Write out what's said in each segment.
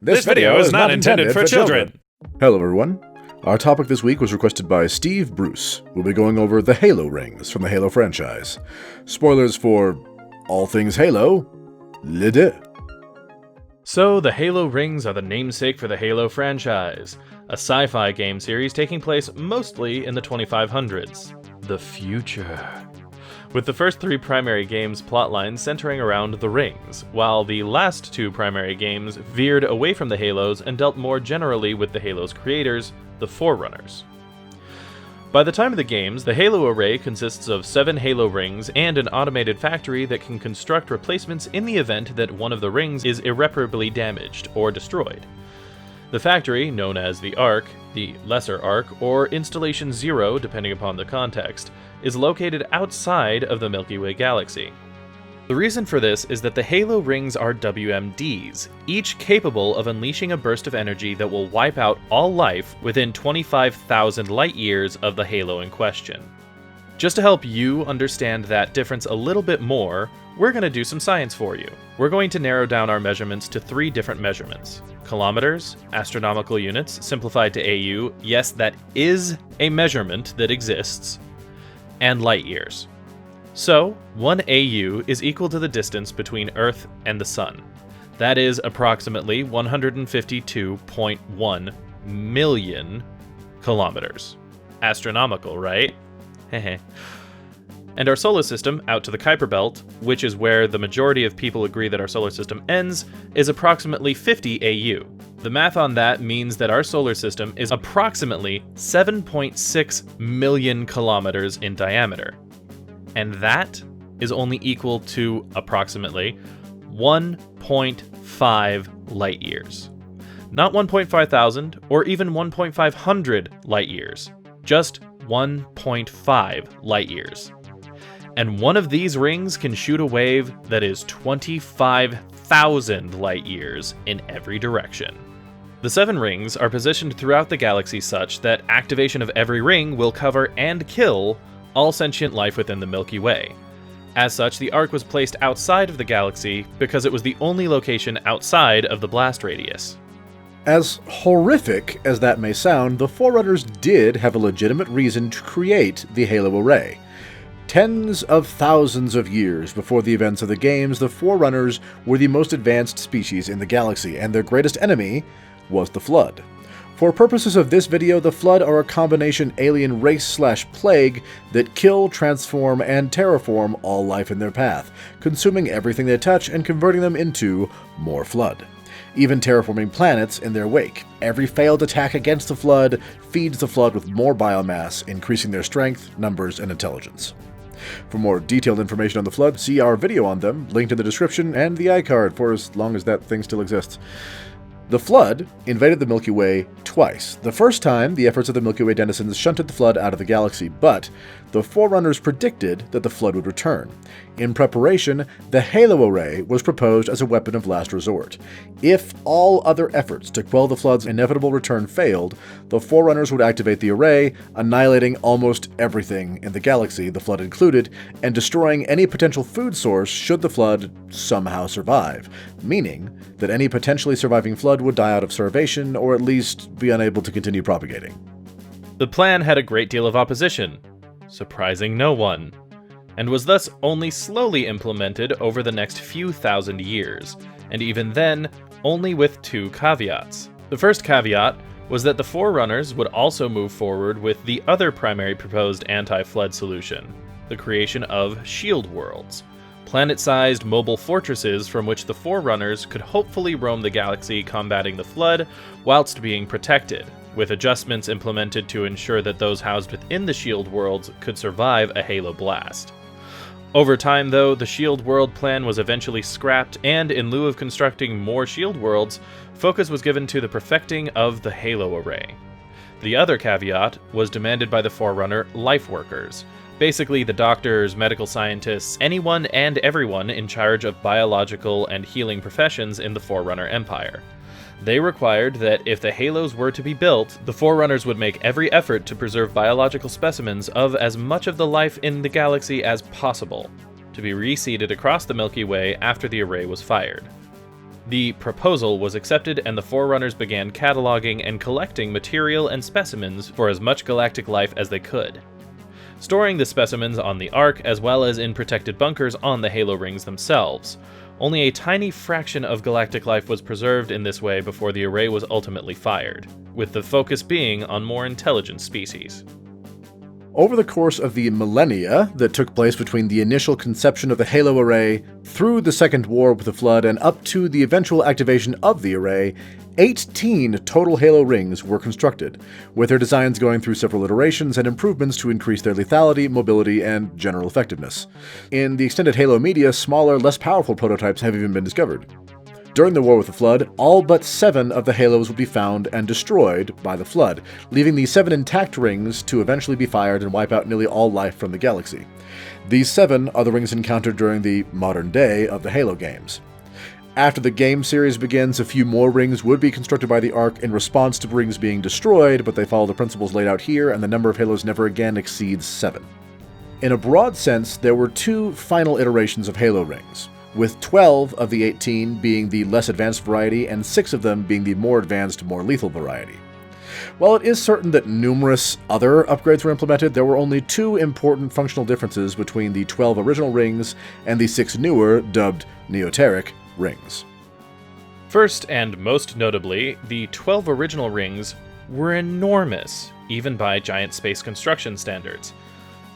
This video is not intended for children. Hello, everyone. Our topic this week was requested by Steve Bruce. We'll be going over the Halo rings from the Halo franchise. Spoilers for all things Halo. Le deux. So, the Halo rings are the namesake for the Halo franchise, a sci-fi game series taking place mostly in the 2500s. The future. With the first three primary games' plotlines centering around the rings, while the last two primary games veered away from the Halos and dealt more generally with the Halos' creators, the Forerunners. By the time of the games, the Halo array consists of 7 Halo rings and an automated factory that can construct replacements in the event that one of the rings is irreparably damaged or destroyed. The factory, known as the Ark, the Lesser Ark, or Installation Zero depending upon the context, is located outside of the Milky Way galaxy. The reason for this is that the Halo rings are WMDs, each capable of unleashing a burst of energy that will wipe out all life within 25,000 light-years of the Halo in question. Just to help you understand that difference a little bit more, we're going to do some science for you. We're going to narrow down our measurements to 3 different measurements: kilometers, astronomical units, simplified to AU, yes, that is a measurement that exists, and light years. So, 1 AU is equal to the distance between Earth and the Sun. That is approximately 152.1 million kilometers. Astronomical, right? Heh. And our solar system, out to the Kuiper Belt, which is where the majority of people agree that our solar system ends, is approximately 50 AU. The math on that means that our solar system is approximately 7.6 million kilometers in diameter. And that is only equal to approximately 1.5 light years. Not 1.5 thousand or even 1.500 light years, just 1.5 light years. And one of these rings can shoot a wave that is 25,000 light years in every direction. The 7 rings are positioned throughout the galaxy such that activation of every ring will cover and kill all sentient life within the Milky Way. As such, the Ark was placed outside of the galaxy because it was the only location outside of the blast radius. As horrific as that may sound, the Forerunners did have a legitimate reason to create the Halo array. Tens of thousands of years before the events of the games, the Forerunners were the most advanced species in the galaxy, and their greatest enemy was the Flood. For purposes of this video, the Flood are a combination alien race/plague that kill, transform, and terraform all life in their path, consuming everything they touch and converting them into more Flood, even terraforming planets in their wake. Every failed attack against the Flood feeds the Flood with more biomass, increasing their strength, numbers, and intelligence. For more detailed information on the Flood, see our video on them, linked in the description and the iCard for as long as that thing still exists. The Flood invaded the Milky Way twice. The first time, the efforts of the Milky Way denizens shunted the Flood out of the galaxy, but the Forerunners predicted that the Flood would return. In preparation, the Halo array was proposed as a weapon of last resort. If all other efforts to quell the Flood's inevitable return failed, the Forerunners would activate the array, annihilating almost everything in the galaxy, the Flood included, and destroying any potential food source should the Flood somehow survive, meaning that any potentially surviving Flood would die out of starvation or at least be unable to continue propagating. The plan had a great deal of opposition, surprising no one, and was thus only slowly implemented over the next few thousand years, and even then, only with 2 caveats. The first caveat was that the Forerunners would also move forward with the other primary proposed anti-Flood solution, the creation of shield worlds, planet-sized mobile fortresses from which the Forerunners could hopefully roam the galaxy combating the Flood whilst being protected, with adjustments implemented to ensure that those housed within the shield worlds could survive a Halo blast. Over time, though, the shield world plan was eventually scrapped, and in lieu of constructing more shield worlds, focus was given to the perfecting of the Halo array. The other caveat was demanded by the Forerunner life workers, basically the doctors, medical scientists, anyone and everyone in charge of biological and healing professions in the Forerunner Empire. They required that if the Halos were to be built, the Forerunners would make every effort to preserve biological specimens of as much of the life in the galaxy as possible, to be reseeded across the Milky Way after the array was fired. The proposal was accepted, and the Forerunners began cataloging and collecting material and specimens for as much galactic life as they could, storing the specimens on the Ark as well as in protected bunkers on the Halo rings themselves. Only a tiny fraction of galactic life was preserved in this way before the array was ultimately fired, with the focus being on more intelligent species. Over the course of the millennia that took place between the initial conception of the Halo array, through the Second War with the Flood, and up to the eventual activation of the array, 18 total Halo rings were constructed, with their designs going through several iterations and improvements to increase their lethality, mobility, and general effectiveness. In the extended Halo media, smaller, less powerful prototypes have even been discovered. During the War with the Flood, all but 7 of the Halos would be found and destroyed by the Flood, leaving the 7 intact rings to eventually be fired and wipe out nearly all life from the galaxy. These 7 are the rings encountered during the modern day of the Halo games. After the game series begins, a few more rings would be constructed by the Ark in response to rings being destroyed, but they follow the principles laid out here, and the number of Halos never again exceeds 7. In a broad sense, there were 2 final iterations of Halo rings, with 12 of the 18 being the less advanced variety and 6 of them being the more advanced, more lethal variety. While it is certain that numerous other upgrades were implemented, there were only 2 important functional differences between the 12 original rings and the 6 newer, dubbed Neoteric, rings. First, and most notably, the 12 original rings were enormous, even by giant space construction standards,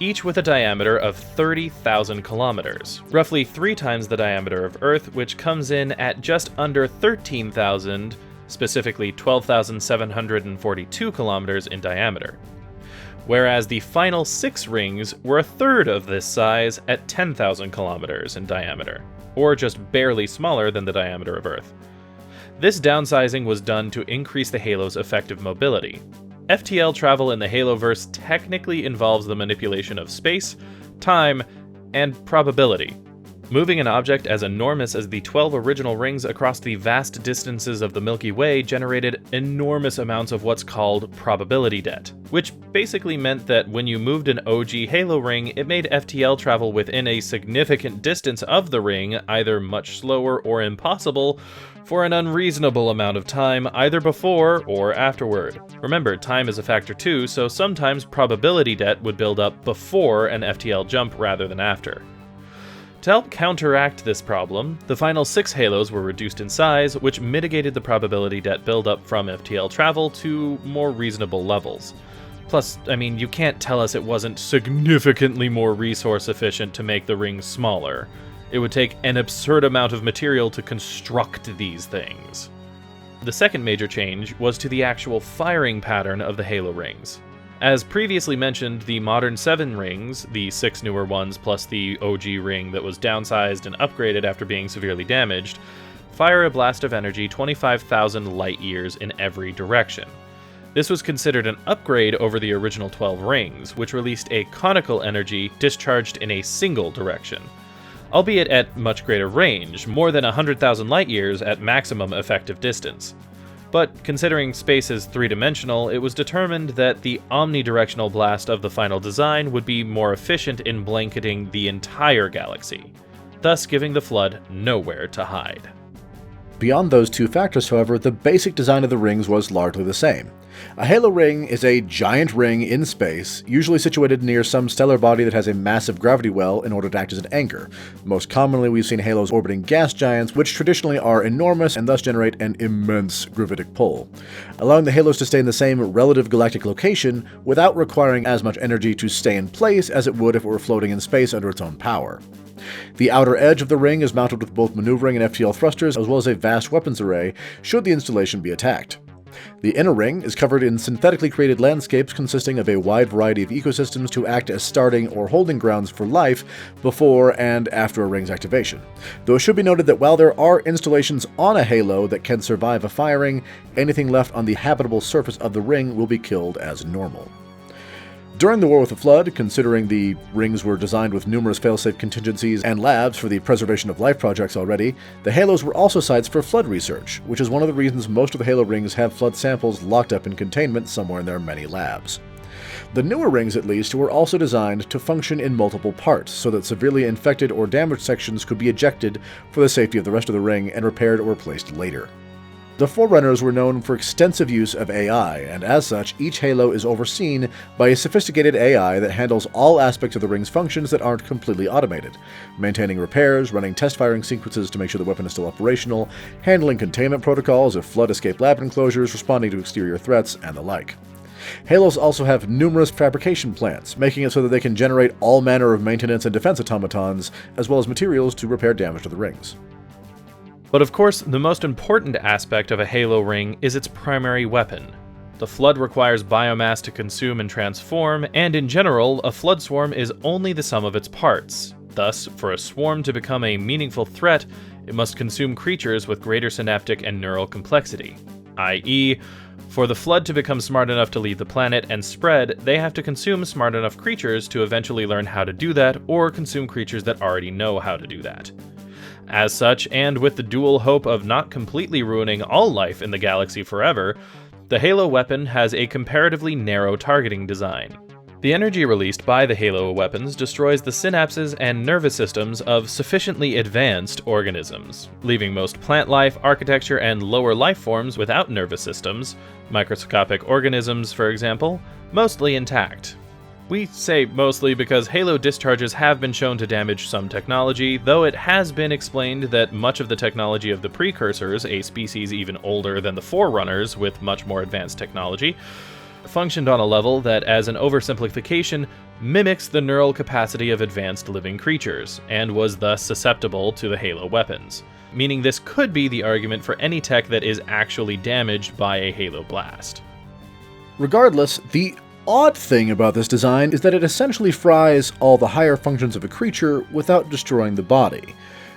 each with a diameter of 30,000 kilometers, roughly 3 times the diameter of Earth, which comes in at just under 13,000, specifically 12,742 kilometers in diameter. Whereas the final 6 rings were a third of this size at 10,000 kilometers in diameter, or just barely smaller than the diameter of Earth. This downsizing was done to increase the Halo's effective mobility. FTL travel in the Haloverse technically involves the manipulation of space, time, and probability. Moving an object as enormous as the 12 original rings across the vast distances of the Milky Way generated enormous amounts of what's called probability debt, which basically meant that when you moved an OG Halo ring, it made FTL travel within a significant distance of the ring either much slower or impossible for an unreasonable amount of time, either before or afterward. Remember, time is a factor too, so sometimes probability debt would build up before an FTL jump rather than after. To help counteract this problem, the final 6 Halos were reduced in size, which mitigated the probability debt buildup from FTL travel to more reasonable levels. Plus, you can't tell us it wasn't significantly more resource efficient to make the rings smaller. It would take an absurd amount of material to construct these things. The second major change was to the actual firing pattern of the Halo rings. As previously mentioned, the modern 7 rings, the 6 newer ones plus the OG ring that was downsized and upgraded after being severely damaged, fire a blast of energy 25,000 light-years in every direction. This was considered an upgrade over the original 12 rings, which released a conical energy discharged in a single direction, albeit at much greater range, more than 100,000 light-years at maximum effective distance. But considering space is 3-dimensional, it was determined that the omnidirectional blast of the final design would be more efficient in blanketing the entire galaxy, thus giving the Flood nowhere to hide. Beyond those 2 factors, however, the basic design of the rings was largely the same. A Halo ring is a giant ring in space, usually situated near some stellar body that has a massive gravity well in order to act as an anchor. Most commonly, we've seen Halos orbiting gas giants, which traditionally are enormous and thus generate an immense gravitic pull, allowing the Halos to stay in the same relative galactic location without requiring as much energy to stay in place as it would if it were floating in space under its own power. The outer edge of the ring is mounted with both maneuvering and FTL thrusters, as well as a vast weapons array, should the installation be attacked. The inner ring is covered in synthetically created landscapes consisting of a wide variety of ecosystems to act as starting or holding grounds for life before and after a ring's activation. Though it should be noted that while there are installations on a Halo that can survive a firing, anything left on the habitable surface of the ring will be killed as normal. During the War with the Flood, considering the rings were designed with numerous failsafe contingencies and labs for the preservation of life projects already, the Halos were also sites for Flood research, which is one of the reasons most of the Halo rings have Flood samples locked up in containment somewhere in their many labs. The newer rings, at least, were also designed to function in multiple parts, so that severely infected or damaged sections could be ejected for the safety of the rest of the ring and repaired or replaced later. The Forerunners were known for extensive use of AI, and as such, each Halo is overseen by a sophisticated AI that handles all aspects of the ring's functions that aren't completely automated, maintaining repairs, running test firing sequences to make sure the weapon is still operational, handling containment protocols if flood escape lab enclosures, responding to exterior threats, and the like. Halos also have numerous fabrication plants, making it so that they can generate all manner of maintenance and defense automatons, as well as materials to repair damage to the rings. But of course, the most important aspect of a Halo ring is its primary weapon. The Flood requires biomass to consume and transform, and in general, a Flood swarm is only the sum of its parts. Thus, for a swarm to become a meaningful threat, it must consume creatures with greater synaptic and neural complexity, i.e., for the Flood to become smart enough to leave the planet and spread, they have to consume smart enough creatures to eventually learn how to do that, or consume creatures that already know how to do that. As such, and with the dual hope of not completely ruining all life in the galaxy forever, the Halo weapon has a comparatively narrow targeting design. The energy released by the Halo weapons destroys the synapses and nervous systems of sufficiently advanced organisms, leaving most plant life, architecture, and lower life forms without nervous systems, microscopic organisms for example, mostly intact. We say mostly because Halo discharges have been shown to damage some technology, though it has been explained that much of the technology of the precursors, a species even older than the Forerunners with much more advanced technology, functioned on a level that, as an oversimplification, mimics the neural capacity of advanced living creatures, and was thus susceptible to the Halo weapons. Meaning this could be the argument for any tech that is actually damaged by a Halo blast. Regardless, the odd thing about this design is that it essentially fries all the higher functions of a creature without destroying the body,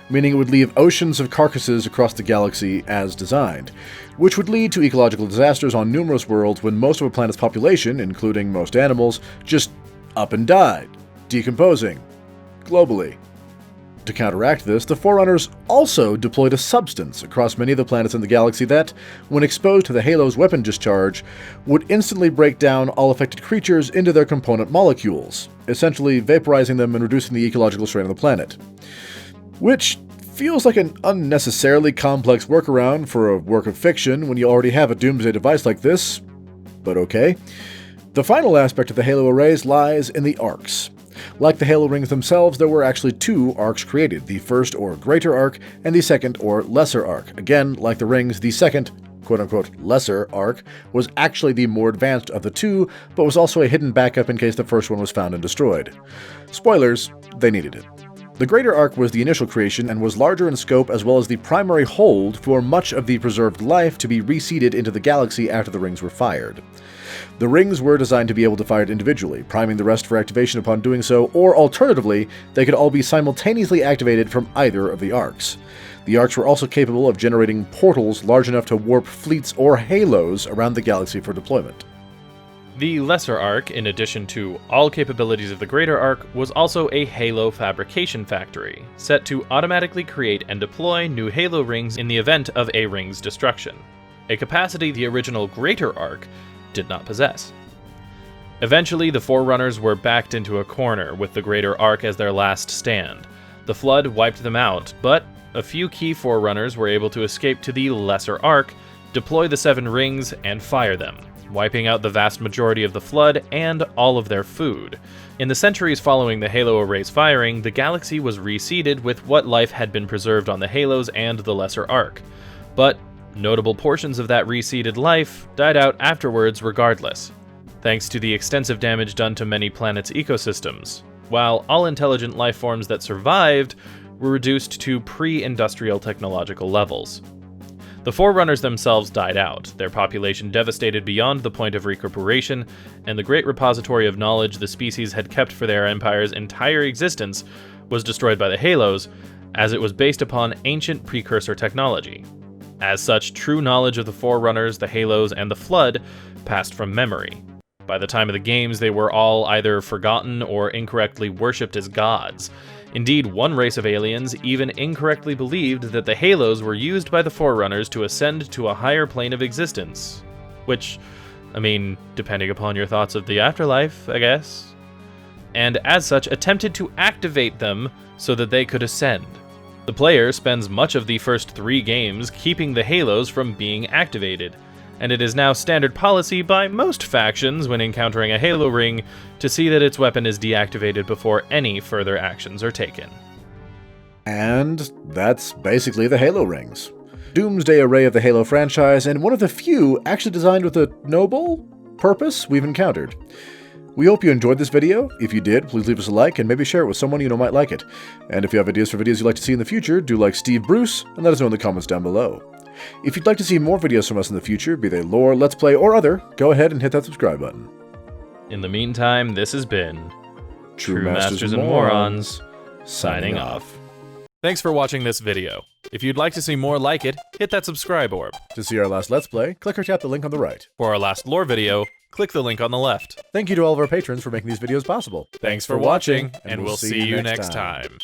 meaning it would leave oceans of carcasses across the galaxy as designed, which would lead to ecological disasters on numerous worlds when most of a planet's population, including most animals, just up and died, decomposing, globally. To counteract this, the Forerunners also deployed a substance across many of the planets in the galaxy that, when exposed to the Halo's weapon discharge, would instantly break down all affected creatures into their component molecules, essentially vaporizing them and reducing the ecological strain of the planet. Which feels like an unnecessarily complex workaround for a work of fiction when you already have a doomsday device like this, but okay. The final aspect of the Halo arrays lies in the Arks. Like the Halo rings themselves, there were actually two Arks created, the first or greater Ark and the second or lesser Ark. Again, like the rings, the second, quote-unquote, lesser Ark was actually the more advanced of the two, but was also a hidden backup in case the first one was found and destroyed. Spoilers, they needed it. The Greater Ark was the initial creation and was larger in scope as well as the primary hold for much of the preserved life to be reseeded into the galaxy after the rings were fired. The rings were designed to be able to fire individually, priming the rest for activation upon doing so, or alternatively, they could all be simultaneously activated from either of the Arks. The Arks were also capable of generating portals large enough to warp fleets or halos around the galaxy for deployment. The Lesser Ark, in addition to all capabilities of the Greater Ark, was also a Halo fabrication factory, set to automatically create and deploy new Halo rings in the event of a ring's destruction, a capacity the original Greater Ark did not possess. Eventually, the Forerunners were backed into a corner, with the Greater Ark as their last stand. The Flood wiped them out, but a few key Forerunners were able to escape to the Lesser Ark, deploy the 7 rings, and fire them, wiping out the vast majority of the Flood and all of their food. In the centuries following the Halo array's firing, the galaxy was reseeded with what life had been preserved on the Halos and the Lesser Ark. But notable portions of that reseeded life died out afterwards regardless, thanks to the extensive damage done to many planets' ecosystems, while all intelligent life forms that survived were reduced to pre-industrial technological levels. The Forerunners themselves died out, their population devastated beyond the point of recuperation, and the great repository of knowledge the species had kept for their empire's entire existence was destroyed by the Halos, as it was based upon ancient precursor technology. As such, true knowledge of the Forerunners, the Halos, and the Flood passed from memory. By the time of the games, they were all either forgotten or incorrectly worshipped as gods. Indeed, one race of aliens even incorrectly believed that the Halos were used by the Forerunners to ascend to a higher plane of existence. Which, I mean, depending upon your thoughts of the afterlife, I guess. And as such, attempted to activate them so that they could ascend. The player spends much of the first 3 games keeping the Halos from being activated, and it is now standard policy by most factions when encountering a Halo ring to see that its weapon is deactivated before any further actions are taken. And that's basically the Halo rings. Doomsday array of the Halo franchise, and one of the few actually designed with a noble purpose we've encountered. We hope you enjoyed this video. If you did, please leave us a like and maybe share it with someone you know might like it. And if you have ideas for videos you'd like to see in the future, do like Steve Bruce and let us know in the comments down below. If you'd like to see more videos from us in the future, be they lore, let's play, or other, go ahead and hit that subscribe button. In the meantime, this has been True Masters and Morons, signing off. Thanks for watching this video. If you'd like to see more like it, hit that subscribe orb. To see our last Let's Play, click or tap the link on the right. For our last lore video, click the link on the left. Thank you to all of our patrons for making these videos possible. Thanks for watching, and we'll see you next time.